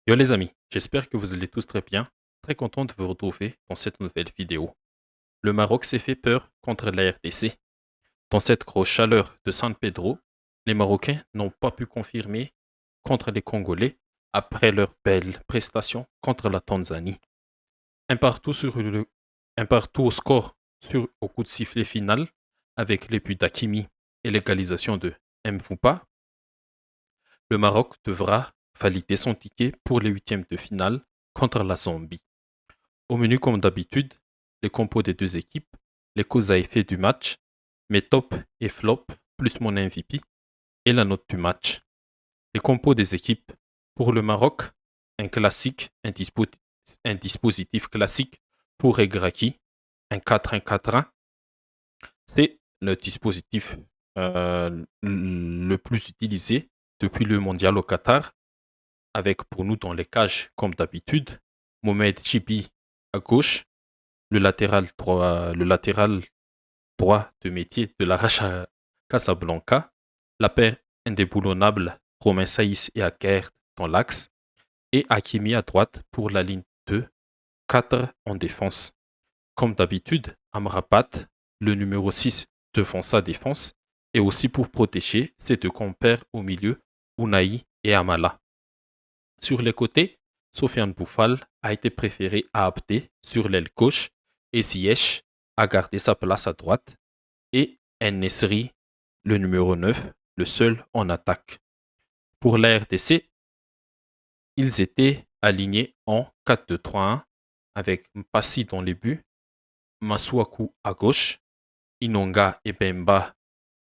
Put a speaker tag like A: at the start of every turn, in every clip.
A: Yo les amis, j'espère que vous allez tous très bien. Très content de vous retrouver dans cette nouvelle vidéo. Le Maroc s'est fait peur contre la RDC. Dans cette grosse chaleur de San Pedro, les Marocains n'ont pas pu confirmer contre les Congolais après leur belle prestation contre la Tanzanie. Un partout, un partout au score au coup de sifflet final avec les buts d'Akimi et l'égalisation de Mvupa. Le Maroc devra valider son ticket pour les huitièmes de finale contre la Zambie. Au menu, comme d'habitude, les compos des deux équipes, les causes à effet du match, mes top et flop, plus mon MVP, et la note du match. Les compos des équipes. Pour le Maroc, un classique, un dispositif classique pour Egraki, un 4-1-4-1. C'est le dispositif le plus utilisé depuis le mondial au Qatar, avec pour nous dans les cages, comme d'habitude, Mohamed Chibi à gauche, le latéral droit de métier de la Racha Casablanca, la paire indéboulonnable Romain Saïs et Aker dans l'axe, et Hakimi à droite pour la ligne 2, 4 en défense. Comme d'habitude, Amrabat, le numéro 6 devant sa défense, et aussi pour protéger ses deux compères au milieu, Unai et Amala. Sur les côtés, Sofiane Boufal a été préféré à Abdé sur l'aile gauche et Ziyech a gardé sa place à droite et En-Nesyri, le numéro 9, le seul en attaque. Pour la RDC, ils étaient alignés en 4-2-3-1 avec Mpassi dans les buts, Masuaku à gauche, Inonga et Bemba,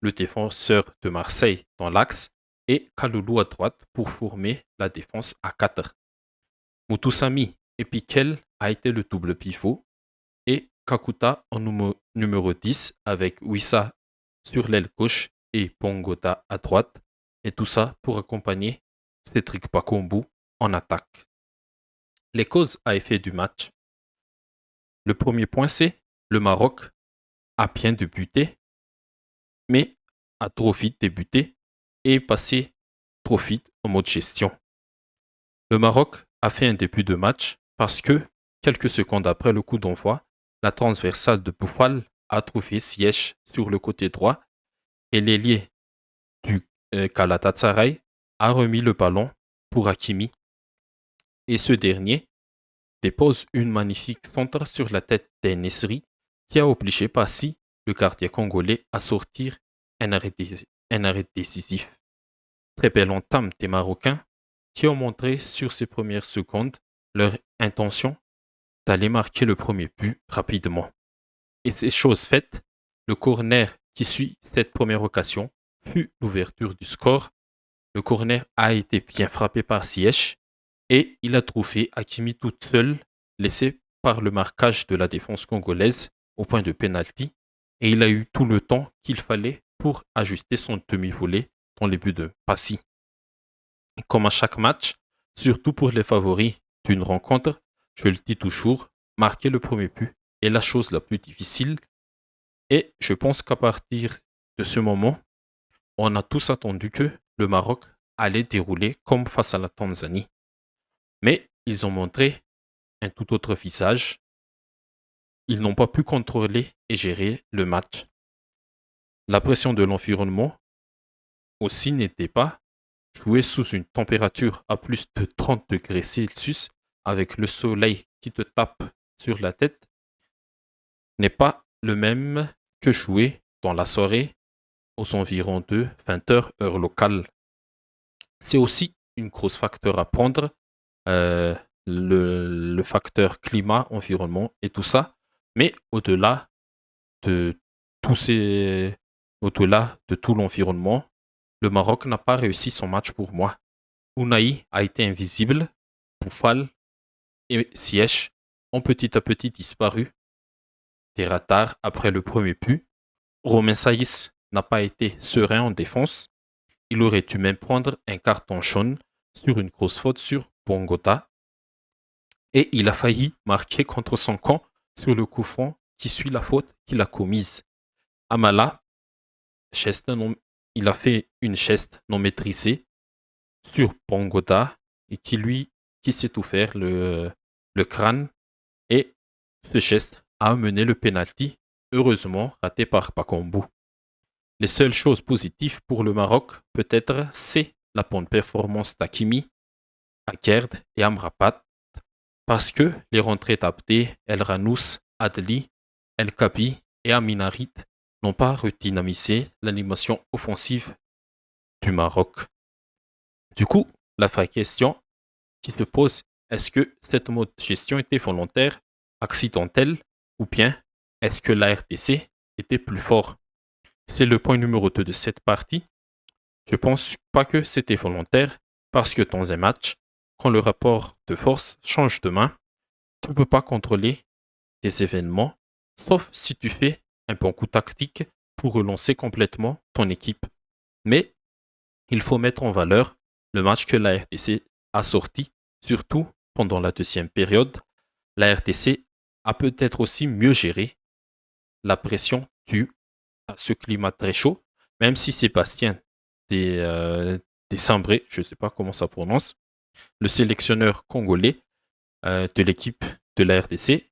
A: le défenseur de Marseille, dans l'axe et Kaloulou à droite pour former la défense à 4. Mutusami et Piquel a été le double pivot et Kakuta en numéro 10 avec Wissa sur l'aile gauche et Pongota à droite, et tout ça pour accompagner Cédric Bakombu en attaque. Les causes à effet du match. Le premier point, c'est le Maroc a bien débuté, mais a trop vite débuté et passé trop vite en mode gestion. Le Maroc a fait un début de match parce que, quelques secondes après le coup d'envoi, la transversale de Boufal a trouvé Ziyech sur le côté droit et l'ailier du Galatasaray a remis le ballon pour Hakimi et ce dernier dépose une magnifique centre sur la tête d'En-Nesyri qui a obligé Passy, le gardien congolais, à sortir un arrêt décisif. Très belle entame des Marocains qui ont montré sur ces premières secondes leur intention d'aller marquer le premier but rapidement. Et c'est chose faite, le corner qui suit cette première occasion fut l'ouverture du score. Le corner a été bien frappé par Ziyech et il a trouvé Hakimi toute seule, laissé par le marquage de la défense congolaise au point de pénalty, et il a eu tout le temps qu'il fallait pour ajuster son demi-volée dans les buts de Passy. Comme à chaque match, surtout pour les favoris d'une rencontre, je le dis toujours, marquer le premier but est la chose la plus difficile. Et je pense qu'à partir de ce moment, on a tous attendu que le Maroc allait dérouler comme face à la Tanzanie. Mais ils ont montré un tout autre visage. Ils n'ont pas pu contrôler et gérer le match. La pression de l'environnement aussi n'était pas. Jouer sous une température à plus de 30 degrés Celsius avec le soleil qui te tape sur la tête n'est pas le même que jouer dans la soirée aux environs de 20 heures heure locale. C'est aussi une grosse facteur à prendre, euh, le facteur climat, environnement et tout ça. Mais de tous ces, au-delà de tout l'environnement, le Maroc n'a pas réussi son match pour moi. Unai a été invisible, Boufal et Ziyech ont petit à petit disparu des radars après le premier but. Romain Saïs n'a pas été serein en défense. Il aurait dû même prendre un carton jaune sur une grosse faute sur Bongota. Et il a failli marquer contre son camp sur le coup franc qui suit la faute qu'il a commise. Amala, il a fait une geste non maîtrisée sur Bongota et qui sait tout faire, le crâne. Et ce geste a amené le penalty, heureusement raté par Bakambu. Les seules choses positives pour le Maroc, peut-être, c'est la bonne performance d'Hakimi, Akerd et Amrabat, parce que les rentrées d'Abdé, El Ranous, Adli, El Kabi et Aminarit n'ont pas redynamisé l'animation offensive du Maroc. Du coup, la vraie question qui se pose, est-ce que cette mode de gestion était volontaire, accidentelle, ou bien est-ce que la RDC était plus fort? C'est le point numéro 2 de cette partie. Je pense pas que c'était volontaire, parce que dans un match, quand le rapport de force change de main, tu ne peux pas contrôler des événements, sauf si tu fais un bon coup tactique pour relancer complètement ton équipe. Mais il faut mettre en valeur le match que la RDC a sorti, surtout pendant la deuxième période. La RDC a peut-être aussi mieux géré la pression due à ce climat très chaud, même si Sébastien Desambré, je ne sais pas comment ça prononce, le sélectionneur congolais de l'équipe de la RDC,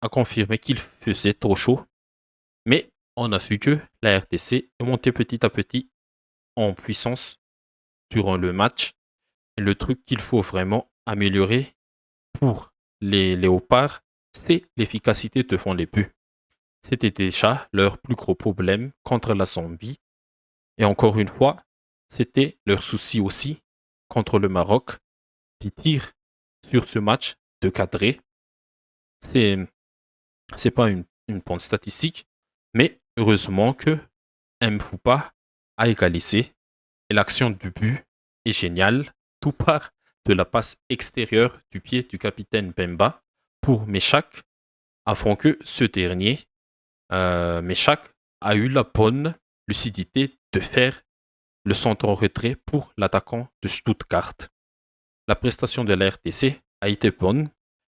A: a confirmé qu'il faisait trop chaud, mais on a vu que la RDC est montée petit à petit en puissance durant le match. Et le truc qu'il faut vraiment améliorer pour les Léopards, c'est l'efficacité devant les buts. C'était déjà leur plus gros problème contre la Zambie. Et encore une fois, c'était leur souci aussi contre le Maroc, qui tire sur ce match de cadré. C'est, c'est pas une bonne statistique, mais heureusement que Mfoupa a égalisé et l'action du but est géniale. Tout part de la passe extérieure du pied du capitaine Bemba pour Meshak afin que ce dernier, Meshak, a eu la bonne lucidité de faire le centre en retrait pour l'attaquant de Stuttgart. La prestation de la RDC a été bonne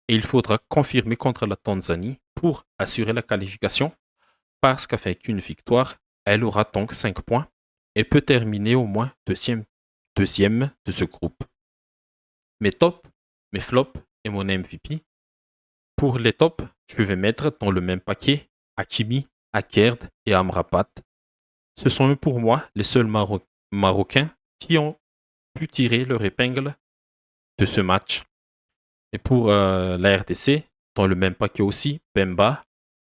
A: et il faudra confirmer contre la Tanzanie pour assurer la qualification parce qu'avec une victoire, elle aura donc 5 points et peut terminer au moins deuxième de ce groupe. Mes tops, mes flops et mon MVP. Pour les tops, je vais mettre dans le même paquet Hakimi, Akerd et Amrabat. Ce sont eux pour moi les seuls Marocains qui ont pu tirer leur épingle de ce match. Et pour la RDC, dans le même paquet aussi, Bemba,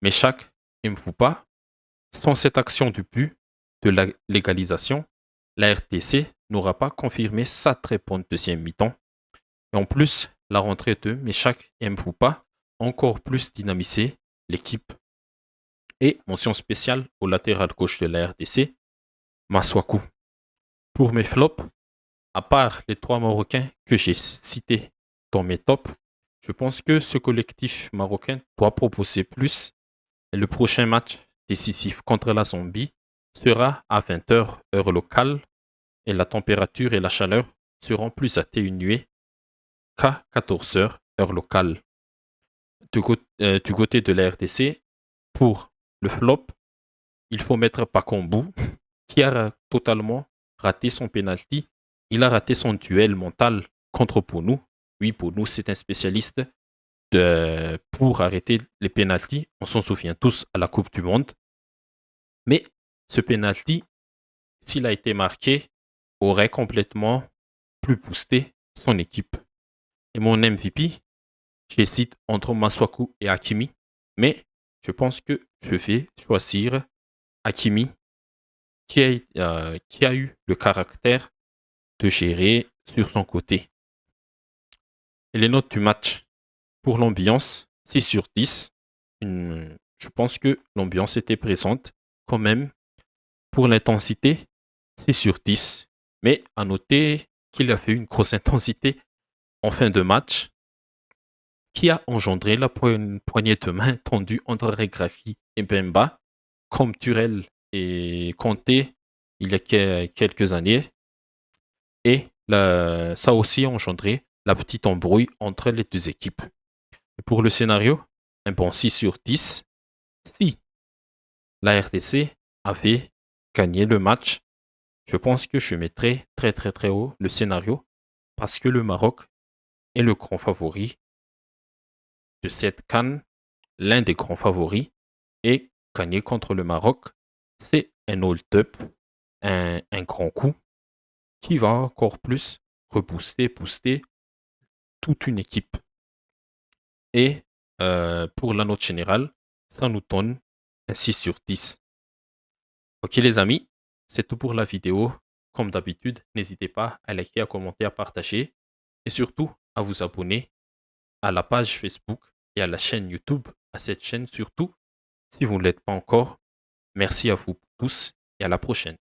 A: Meshak et Mfoupa. Sans cette action du but de la légalisation, la RDC n'aura pas confirmé sa très bonne deuxième mi-temps. Et en plus, la rentrée de Meshak et Mfoupa a encore plus dynamisé l'équipe. Et mention spéciale au latéral gauche de la RDC, Maswaku. Pour mes flops, à part les 3 Marocains que j'ai cités dans mes tops, je pense que ce collectif marocain doit proposer plus. Et le prochain match décisif contre la Zambie sera à 20h heure locale et la température et la chaleur seront plus atténuées qu'à 14h heure locale. Du côté de la RDC, pour le flop, il faut mettre Bakambu qui a totalement raté son penalty. Il a raté son duel mental contre Pounou. Oui, Pounou, c'est un spécialiste pour arrêter les pénaltys. On s'en souvient tous à la Coupe du Monde. Mais ce penalty, s'il a été marqué, aurait complètement plus boosté son équipe. Et mon MVP, j'hésite entre Maswaku et Hakimi, mais je pense que je vais choisir Hakimi qui a eu le caractère de gérer sur son côté. Et les notes du match. Pour l'ambiance, 6 sur 10. Je pense que l'ambiance était présente quand même. Pour l'intensité, 6 sur 10. Mais à noter qu'il a fait une grosse intensité en fin de match qui a engendré la poignée de main tendue entre Regragui et Bemba, comme Turel et Kanté il y a quelques années. Et ça a aussi engendré la petite embrouille entre les deux équipes. Et pour le scénario, un bon 6 sur 10. Si la RDC avait gagné le match, je pense que je mettrais très très très haut le scénario parce que le Maroc est le grand favori de cette CAN, l'un des grands favoris. Et gagner contre le Maroc, c'est un hold-up, un grand coup qui va encore plus booster toute une équipe. Et pour la note générale, ça nous donne un 6 sur 10. Ok les amis, c'est tout pour la vidéo. Comme d'habitude, n'hésitez pas à liker, à commenter, à partager et surtout à vous abonner à la page Facebook et à la chaîne YouTube, à cette chaîne surtout, si vous ne l'êtes pas encore. Merci à vous tous et à la prochaine.